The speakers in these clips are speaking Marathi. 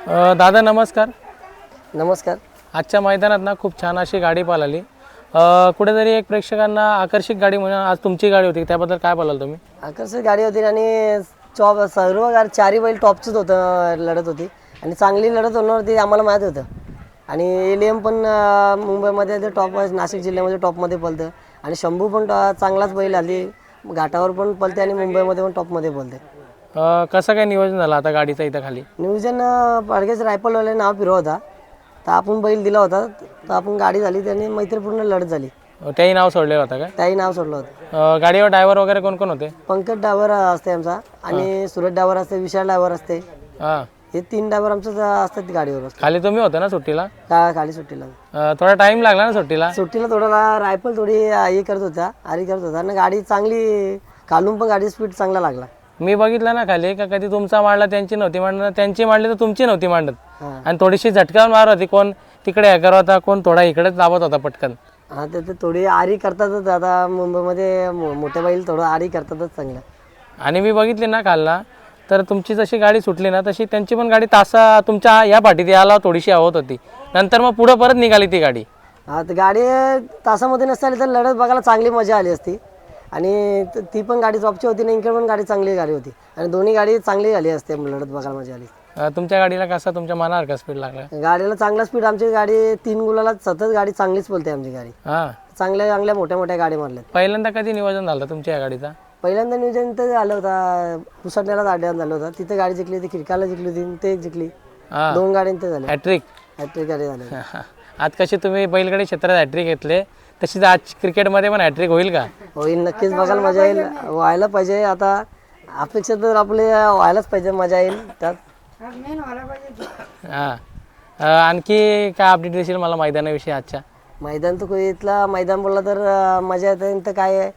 दादा नमस्कार. नमस्कार. आजच्या मैदानात ना खूप छान अशी गाडी पळाली. कुठेतरी एक प्रेक्षकांना आकर्षित गाडी म्हणून आज तुमची गाडी होती, त्याबद्दल काय बोलाल तुम्ही? आकर्षक गाडी होती आणि सर्व चारही बैल टॉपचंच होतं, लढत होती आणि चांगली लढत होणार होती आम्हाला माहीत होतं. आणि एलियम पण मुंबईमध्ये ते टॉप, नाशिक जिल्ह्यामध्ये टॉपमध्ये पळतं आणि शंभू पण चांगलाच बैल आली, घाटावर पण पळते आणि मुंबईमध्ये पण टॉपमध्ये पळते. कसं काय नियोजन झालं आता गाडीचं इथं खाली? नियोजन पाडगेच रायफलवाले नाव फिरव होता, तर आपण बैल दिला होता, तर आपण गाडी झाली, त्यांनी मैत्रीपूर्ण लढत झाली. त्याही नाव सोडलेलं होतं का? त्याही नाव सोडलं होतं. गाडीवर ड्रायव्हर वगैरे कोण कोण होते? पंकज ड्रायव्हर असते आमचा आणि सुरत ड्रायव्हर असते, विशाल ड्रायव्हर असते. हां, हे 3 ड्रायव्हर आमचं असतात गाडीवर. खाली तुम्ही होता ना सुट्टीला? खाली सुट्टीला. थोडा टाइम लागला ना सुट्टीला? सुट्टीला थोडा रायफल थोडी हे करत होता, आरी करत होता आणि गाडी चांगली खालून पण गाडी स्पीड चांगला लागला. मी बघितलं ना खाली का कधी तुमचा मांडला त्यांची नव्हती मांडत, त्यांची मांडली तर तुमची नव्हती मांडत. आणि थोडीशी झटकावून मार होती, कोण तिकडे हे करत होता, कोण थोडा इकडेच दाबत होता पटकन. हा, ते थोडी आरी करतातच. आता मुंबईमध्ये मोठ्या बैल थोडं आरी करतातच चांगलं. आणि मी बघितली ना खालना, तर तुमची जशी गाडी सुटली ना तशी त्यांची पण गाडी तासा तुमच्या या पाठीत यायला थोडीशी आवत होती, नंतर मग पुढं परत निघाली ती गाडी. हा, तर गाडी तासामध्ये नसताली तर लढत बघायला चांगली मजा आली असती. आणि ती पण गाडी टॉपची होती आणि इकडे पण गाडी चांगली गाडी होती आणि दोन्ही गाडी चांगली झाली असते, लढत बघायला मजा आली. तुमच्या गाडीला कसा तुमच्या मनावर का स्पीड लागला? गाडीला चांगला स्पीड. आमची गाडी 3 गुलाला सतत गाडी चांगलीच बोलते आमची गाडी. हां, चांगल्या चांगल्या मोठ्या मोठ्या गाडी मारल्यात. पहिल्यांदा कधी नियोजन झालं तुमच्या या गाडीचा? पहिल्यांदा नियोजन तर झालं होता, पुसटण्याला अड्ड्यात झालं होतं, तिथे गाडी जिंकली होती, खिडकाला जिंकली होती, ते एक जिंकली. 2 गाड्यांचे झाले हॅट्रिक. हॅट्रिक गाडी झाली. आज कशी तुम्ही बैलगाडी क्षेत्रात हॅट्रिक घेतले, तशीच आज क्रिकेटमध्ये पण हॅट्रिक होईल का? होईल, नक्कीच बघायला मजा येईल. व्हायला पाहिजे, आता अपेक्षा तर आपले व्हायलाच पाहिजे, मजा येईल त्यात. हां, आणखी काय अपडेट देशील मला मैदानाविषयी आजच्या? मैदान तर इथला मैदान बोलला तर मजा येते. तर काय आहे,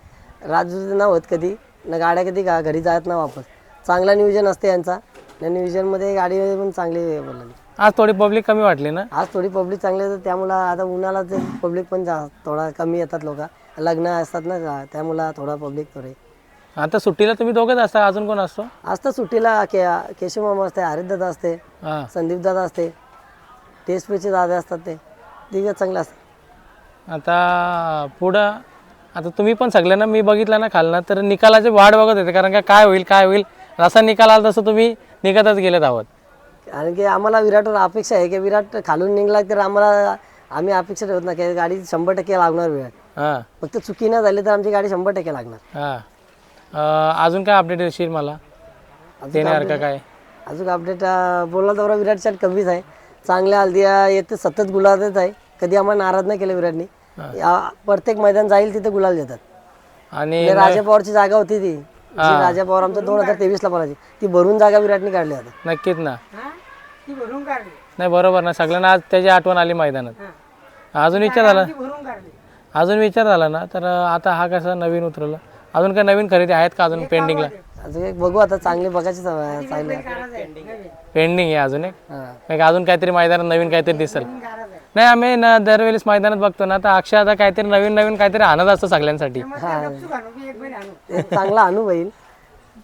राजूच ना होत कधी ना, गाड्या कधी घरी जात ना वापस. चांगला नियोजन असते यांचा, या नियोजनमध्ये गाडी पण चांगली बोलली. आज थोडी पब्लिक कमी वाटली ना? आज थोडी पब्लिक चांगली आहे, त्यामुळं आता उन्हाला ते पब्लिक पण थोडा कमी येतात. लोक लग्न असतात ना, त्यामुळं थोडा पब्लिक थोडे. आता सुट्टीला तुम्ही दोघंच असता, अजून कोण असतो? असतं सुट्टीला केशव मामा असते, हरित दादा असते, संदीप दादा असते, टेस्टपेचे दादा असतात, ते तिघं चांगलं असतं. आता पुढं आता तुम्ही पण सगळ्यांना मी बघितलं ना खालना, तर निकालाची वाट बघत होते, कारण का काय होईल काय होईल. जसा निकाल आला तसं तुम्ही निघतच गेलेत आहोत. कारण की आम्हाला विराटवर अपेक्षा आहे की विराट खालून निघला तर आम्ही अपेक्षा ठेवत नाही की गाडी 100% लागणार विराट. हां, फक्त चुकी न झाली तर आमची गाडी 100% लागणार. हां, अजून काय अपडेट देशील मला देण्यासारखं काय? अजून अपडेट बोलला तर विराटच्या कमीच आहे. चांगल्या हल्दिया येते, सतत गुलालच आहे, कधी आम्हाला नाराज नाही केलं विराटने. प्रत्येक मैदान जाईल तिथे गुलाल देतात. आणि राजा पवारची जागा होती ती, राजा पवार आमचा 2023ला पळायची, ती भरून जागा विराटने काढली आता. नक्कीच ना, नाही बरोबर ना, सगळ्यांना आज त्याची आठवण आली मैदानात. अजून विचार झाला ना, तर आता हा कसा नवीन उतरवलं, अजून काय नवीन खरेदी आहेत का अजून पेंडिंगला? अजून एक बघू आता, चांगली बघायची चांगली पेंडिंग आहे अजून एक. अजून काहीतरी मैदानात नवीन काहीतरी दिसेल. नाही, आम्ही ना दरवेळेस मैदानात बघतो ना, तर अक्षय आता काहीतरी नवीन काहीतरी आणत असतो सगळ्यांसाठी. चांगला अनुभव येईल,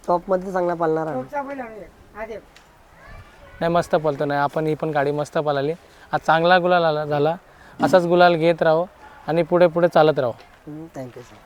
टॉपमध्ये चांगला पालणार. नाही, मस्त पळतो. नाही, आपण ही पण गाडी मस्त पळाली आज, चांगला गुलाल झाला. असाच गुलाल घेत राहो आणि पुढे चालत राहो. Thank you sir.